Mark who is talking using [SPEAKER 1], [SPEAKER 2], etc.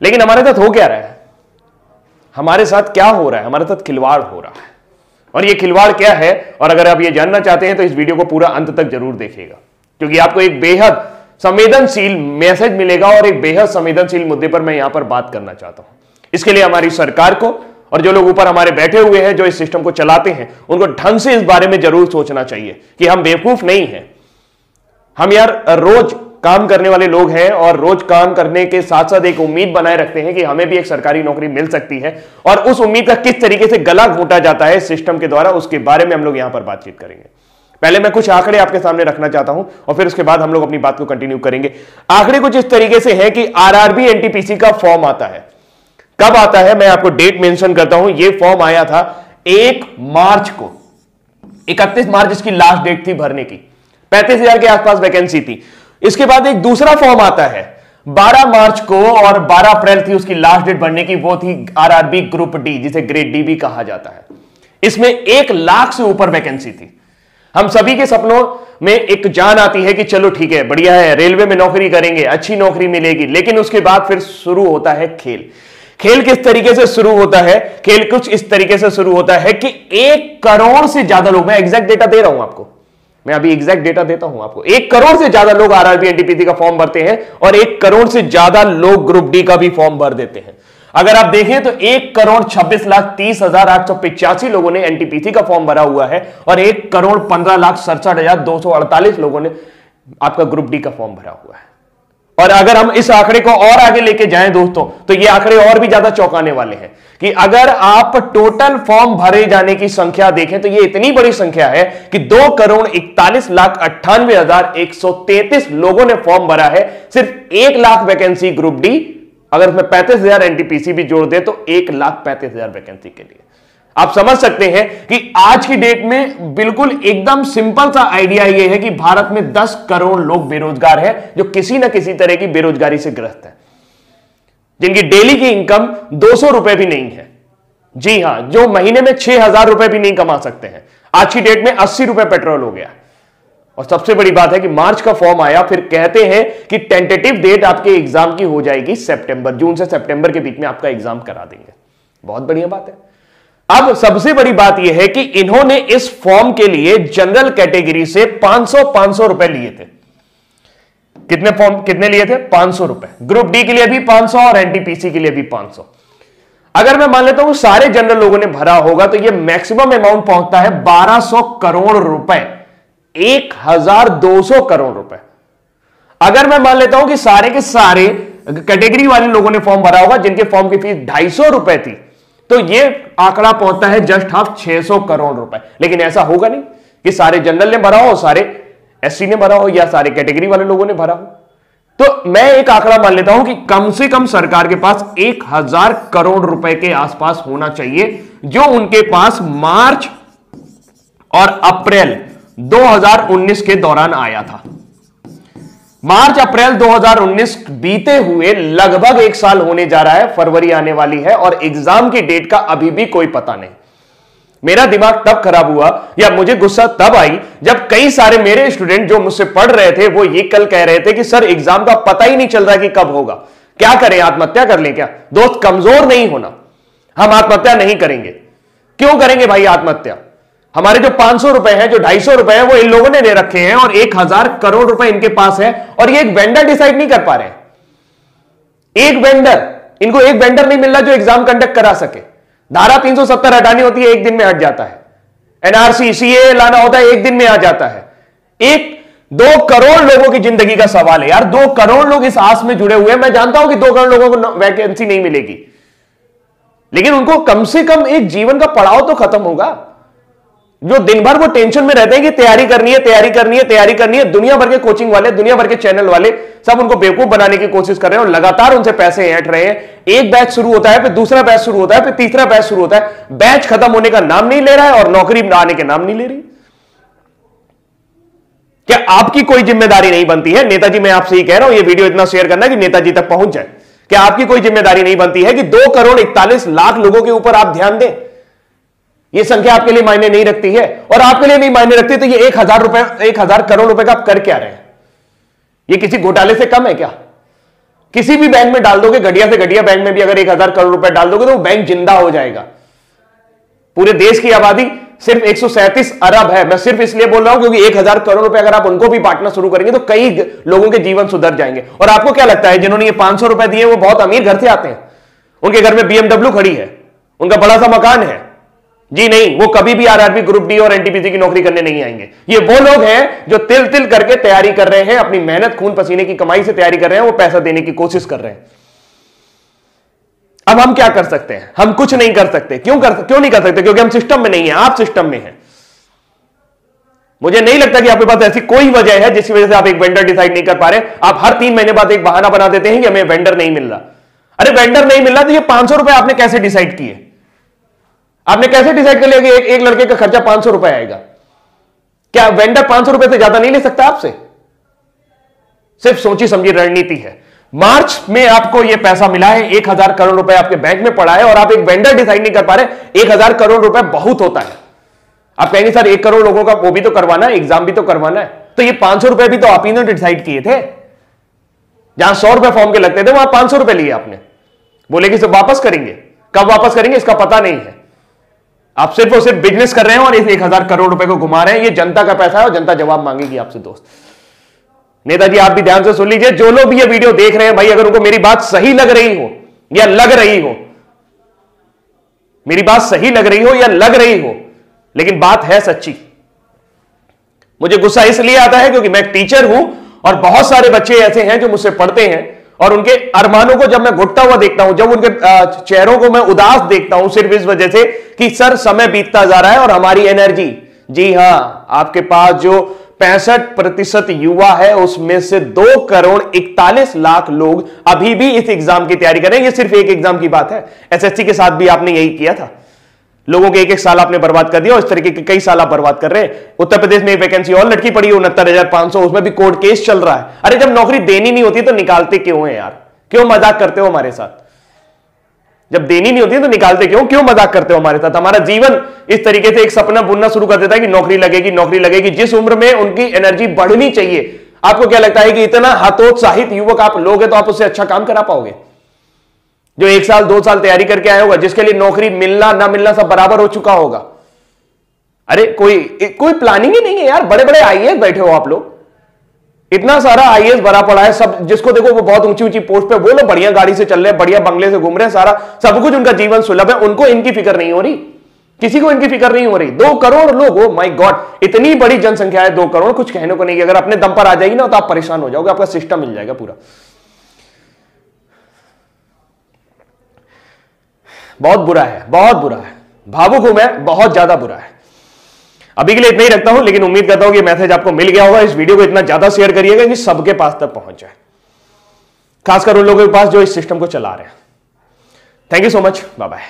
[SPEAKER 1] लेकिन हमारे साथ हो क्या रहा है, हमारे साथ क्या हो रहा है, हमारे साथ खिलवाड़ हो रहा है। और ये खिलवाड़ क्या है, और अगर आप ये जानना चाहते हैं तो इस वीडियो को पूरा अंत तक जरूर देखिएगा, क्योंकि आपको एक बेहद संवेदनशील मैसेज मिलेगा और एक बेहद संवेदनशील मुद्दे पर मैं यहां पर बात करना चाहता हूं। इसके लिए हमारी सरकार को और जो लोग ऊपर हमारे बैठे हुए हैं, जो इस सिस्टम को चलाते हैं, उनको ढंग से इस बारे में जरूर सोचना चाहिए कि हम बेवकूफ नहीं हैं। हम यार रोज काम करने वाले लोग हैं और रोज काम करने के साथ साथ एक उम्मीद बनाए रखते हैं कि हमें भी एक सरकारी नौकरी मिल सकती है, और उस उम्मीद का किस तरीके से गला घोंटा जाता है सिस्टम के द्वारा, उसके बारे में हम लोग यहां पर बातचीत करेंगे। पहले मैं कुछ आंकड़े आपके सामने रखना चाहता हूं और फिर उसके बाद हम लोग अपनी बात को कंटिन्यू करेंगे। आंकड़े कुछ इस तरीके से है कि आरआरबी एनटीपीसी का फॉर्म आता है। कब आता है, मैं आपको डेट मेंशन करता हूं। यह फॉर्म आया था 1 मार्च को, 31 मार्च इसकी लास्ट डेट थी भरने की, 35,000 के आसपास वैकेंसी थी। इसके बाद एक दूसरा फॉर्म आता है 12 मार्च को, और 12 अप्रैल थी उसकी लास्ट डेट भरने की, वो थी आरआरबी ग्रुप डी, जिसे ग्रेड डी भी कहा जाता है। इसमें 1 लाख से ऊपर वैकेंसी थी। हम सभी के सपनों में एक जान आती है कि चलो ठीक है, बढ़िया है, रेलवे में नौकरी करेंगे, अच्छी नौकरी मिलेगी, लेकिन उसके बाद फिर शुरू होता है खेल। खेल किस तरीके से शुरू होता है, खेल कुछ इस तरीके से शुरू होता है कि 1 करोड़ से ज्यादा लोग, मैं एग्जैक्ट डेटा दे रहा हूं आपको, मैं अभी एग्जैक्ट डेटा देता हूं आपको, 1 करोड़ से ज्यादा लोग आरआरबी एनटीपीसी का फॉर्म भरते हैं और 1 करोड़ से ज्यादा लोग ग्रुप डी का भी फॉर्म भर देते हैं। अगर आप देखें तो 1,26,30,885 लोगों ने एनटीपीसी का फॉर्म भरा हुआ है और 1,15,67,248 लोगों ने आपका ग्रुप डी का फॉर्म भरा हुआ है। और अगर हम इस आंकड़े को और आगे लेके जाएं दोस्तों, तो ये आंकड़े और भी ज्यादा चौंकाने वाले हैं कि अगर आप टोटल फॉर्म भरे जाने की संख्या देखें तो ये इतनी बड़ी संख्या है कि 2,41,98,133 लोगों ने फॉर्म भरा है। सिर्फ 1 लाख वैकेंसी ग्रुप डी, अगर उसमें 35,000 एनटीपीसी भी जोड़ दे तो 1,35,000 वैकेंसी के लिए। आप समझ सकते हैं कि आज की डेट में बिल्कुल एकदम सिंपल सा आइडिया यह है कि भारत में 10 करोड़ लोग बेरोजगार हैं, जो किसी ना किसी तरह की बेरोजगारी से ग्रस्त है, जिनकी डेली की इनकम 200 रुपए भी नहीं है। जी हां, जो महीने में 6,000 रुपए भी नहीं कमा सकते हैं। आज की डेट में 80 रुपए पेट्रोल हो गया। और सबसे बड़ी बात है कि मार्च का फॉर्म आया, फिर कहते हैं कि टेंटेटिव डेट आपके एग्जाम की हो जाएगी सितंबर, जून से सितंबर के बीच में आपका एग्जाम करा देंगे। बहुत बढ़िया बात है। अब सबसे बड़ी बात यह है कि इन्होंने इस फॉर्म के लिए जनरल कैटेगरी से 500 रुपए लिए थे। कितने लिए थे? 500 रुपए। ग्रुप डी के लिए भी 500 और एनटीपीसी के लिए भी 500। अगर मैं मान लेता हूं सारे जनरल लोगों ने भरा होगा तो यह मैक्सिमम अमाउंट पहुंचता है 1200 करोड़ रुपए, 1,200 करोड़ रुपए। अगर मैं मान लेता हूं कि सारे के सारे कैटेगरी वाले लोगों ने फॉर्म भरा होगा जिनके फॉर्म की फीस 250 रुपए थी, तो यह आंकड़ा पहुंचता है जस्ट हाफ 600 करोड़ रुपए। लेकिन ऐसा होगा नहीं कि सारे जनरल ने भरा हो, सारे एससी ने भरा हो या सारे कैटेगरी वाले लोगों ने भरा हो। तो मैं एक आंकड़ा मान लेता हूं कि कम से कम सरकार के पास 1,000 करोड़ रुपए के आसपास होना चाहिए, जो उनके पास मार्च और अप्रैल 2019 के दौरान आया था। मार्च अप्रैल 2019 बीते हुए लगभग 1 साल होने जा रहा है, फरवरी आने वाली है और एग्जाम की डेट का अभी भी कोई पता नहीं। मेरा दिमाग तब खराब हुआ या मुझे गुस्सा तब आई जब कई सारे मेरे स्टूडेंट जो मुझसे पढ़ रहे थे वो ये कल कह रहे थे कि सर एग्जाम का पता ही नहीं चल रहा कि कब होगा, क्या करें, आत्महत्या कर लें क्या? दोस्त, कमजोर नहीं होना, हम आत्महत्या नहीं करेंगे। क्यों करेंगे भाई आत्महत्या? हमारे जो 500 रुपए हैं, जो 250 रुपए हैं, वो इन लोगों ने ले रखे हैं और 1,000 करोड़ रुपए इनके पास है और ये एक वेंडर डिसाइड नहीं कर पा रहे हैं। एक वेंडर, इनको एक वेंडर नहीं मिल रहा जो एग्जाम कंडक्ट करा सके। धारा 370 हटानी होती है, 1 दिन में हट जाता है। एनआरसी सीए लाना होता है, 1 दिन में आ जाता है। 2 करोड़ लोगों की जिंदगी का सवाल है यार। 2 करोड़ लोग इस आस में जुड़े हुए हैं। मैं जानता हूं कि 2 करोड़ लोगों को वैकेंसी नहीं मिलेगी, लेकिन उनको कम से कम एक जीवन का पड़ाव तो खत्म होगा। जो दिन भर वो टेंशन में रहते हैं कि तैयारी करनी है, तैयारी करनी है, तैयारी करनी है। दुनिया भर के कोचिंग वाले, दुनिया भर के चैनल वाले सब उनको बेवकूफ बनाने की कोशिश कर रहे हैं और लगातार उनसे पैसे ऐंठ रहे हैं। एक बैच शुरू होता है, फिर दूसरा बैच शुरू होता है, फिर तीसरा बैच शुरू होता है। बैच खत्म होने का नाम नहीं ले रहा है और नौकरी आने के नाम नहीं ले रही। क्या आपकी कोई जिम्मेदारी नहीं बनती है? नेताजी, मैं आपसे ही कह रहा हूं, ये वीडियो इतना शेयर करना कि नेताजी तक पहुंच जाए। क्या आपकी कोई जिम्मेदारी नहीं बनती है कि 2 करोड़ 41 लाख लोगों के ऊपर आप ध्यान दें? यह संख्या आपके लिए मायने नहीं रखती है, और आपके लिए नहीं मायने रखती तो ये 1,000 रुपए, 1,000 करोड़ रुपए का आप कर क्या रहे हैं? ये किसी घोटाले से कम है क्या? किसी भी बैंक में डाल दोगे, घटिया से घटिया बैंक में भी अगर 1000 करोड़ रुपए डाल दोगे तो वो बैंक जिंदा हो जाएगा। पूरे देश की आबादी सिर्फ 137 अरब है। मैं सिर्फ इसलिए बोल रहा हूं क्योंकि 1000 करोड़ रुपए अगर आप उनको भी बांटना शुरू करेंगे तो कई लोगों के जीवन सुधर जाएंगे। और आपको क्या लगता है जिन्होंने ये 500 रुपए दिए वो बहुत अमीर घर से आते हैं? उनके घर में BMW खड़ी है, उनका बड़ा सा मकान है? जी नहीं, वो कभी भी आरआरबी, ग्रुप डी और एनटीपीसी की नौकरी करने नहीं आएंगे। ये वो लोग हैं जो तिल तिल करके तैयारी कर रहे हैं, अपनी मेहनत खून पसीने की कमाई से तैयारी कर रहे हैं, वो पैसा देने की कोशिश कर रहे हैं। अब हम क्या कर सकते हैं? हम कुछ नहीं कर सकते। क्यों नहीं कर सकते? क्योंकि हम सिस्टम में नहीं है, आप सिस्टम में हैं। मुझे नहीं लगता कि आपके पास ऐसी कोई वजह है जिसकी वजह से आप एक वेंडर डिसाइड नहीं कर पा रहे। आप हर 3 महीने बाद एक बहाना बना देते हैं कि हमें वेंडर नहीं मिल रहा। अरे वेंडर नहीं मिल रहा तो ये 500 रुपए आपने कैसे डिसाइड किए? आपने कैसे डिसाइड कर लिया कि एक लड़के का खर्चा 500 रुपए आएगा? क्या वेंडर 500 रुपए से ज्यादा नहीं ले सकता आपसे? सिर्फ सोची समझी रणनीति है। मार्च में आपको यह पैसा मिला है, 1000 करोड़ रुपए आपके बैंक में पड़ा है और आप एक वेंडर डिसाइड नहीं कर पा रहे। 1000 करोड़ रुपए बहुत होता है। आप कहेंगे सर 1 करोड़ लोगों का वो भी तो करवाना है, एग्जाम भी तो करवाना है। तो ये 500 रुपए भी तो आप ही ने डिसाइड किए थे। जहां 100 रुपए फॉर्म के लगते थे वहां 500 रुपए लिए आपने। बोले कि सब वापस करेंगे, कब वापस करेंगे इसका पता नहीं है। आप सिर्फ और सिर्फ बिजनेस कर रहे हैं और इस 1000 करोड़ रुपए को घुमा रहे हैं। ये जनता का पैसा है और जनता जवाब मांगेगी आपसे। दोस्त नेताजी आप भी ध्यान से सुन लीजिए, जो लोग भी ये वीडियो देख रहे हैं भाई, अगर उनको मेरी बात सही लग रही हो या लग रही हो, मेरी बात सही लग रही हो या लग रही हो, लेकिन बात है सच्ची। मुझे गुस्सा इसलिए आता है क्योंकि मैं एक टीचर हूं और बहुत सारे बच्चे ऐसे हैं जो मुझसे पढ़ते हैं और उनके अरमानों को जब मैं घुटता हुआ देखता हूं, जब उनके चेहरों को मैं उदास देखता हूं, सिर्फ इस वजह से कि सर समय बीतता जा रहा है और हमारी एनर्जी, जी हां, आपके पास जो 65% युवा है उसमें से 2 करोड़ 41 लाख लोग अभी भी इस एग्जाम की तैयारी कर रहे हैं। ये सिर्फ एक एग्जाम की बात है। एसएससी के साथ भी आपने यही किया था। लोगों के एक साल आपने बर्बाद कर दिया और इस तरीके के कई साल आप बर्बाद कर रहे हैं। उत्तर प्रदेश में एक वैकेंसी और लटकी पड़ी है 69,500, उसमें भी कोर्ट केस चल रहा है। अरे जब नौकरी देनी नहीं होती तो निकालते क्यों है यार? क्यों मजाक करते हो हमारे साथ? जब देनी नहीं होती तो निकालते क्यों मजाक करते हो हमारे साथ? हमारा जीवन इस तरीके से एक सपना बुनना शुरू कर देता है कि नौकरी लगेगी, नौकरी लगेगी। जिस उम्र में उनकी एनर्जी बढ़नी चाहिए, आपको क्या लगता है कि इतना हतोत्साहित युवक आप लोग हैं तो आप उससे अच्छा काम करा पाओगे? जो 1 साल 2 साल तैयारी करके आया होगा, जिसके लिए नौकरी मिलना ना मिलना सब बराबर हो चुका होगा। अरे कोई प्लानिंग ही नहीं है यार। बड़े बड़े आईएएस बैठे हो आप लोग, इतना सारा आईएएस भरा पड़ा है, सब जिसको देखो वो बहुत ऊंची ऊंची पोस्ट पे, वो लोग बढ़िया गाड़ी से चल रहे हैं, बढ़िया बंगले से घूम रहे हैं, सारा सब कुछ उनका जीवन सुलभ है, उनको इनकी फिक्र नहीं हो रही। किसी को इनकी फिक्र नहीं हो रही। 2 करोड़ लोग, ओ माय गॉड, इतनी बड़ी जनसंख्या है 2 करोड़, कुछ कहने को नहीं। अगर अपने दम पर आ जाएगी ना तो आप परेशान हो जाओगे, आपका सिस्टम मिल जाएगा पूरा। बहुत बुरा है, बहुत बुरा है, भावुक हूं मैं, बहुत ज्यादा बुरा है। अभी के लिए इतना ही रखता हूं, लेकिन उम्मीद करता हूं कि मैसेज आपको मिल गया होगा। इस वीडियो को इतना ज्यादा शेयर करिएगा कि सबके पास तक पहुंच जाए, खासकर उन लोगों के पास जो इस सिस्टम को चला रहे हैं। Thank you so much, bye bye.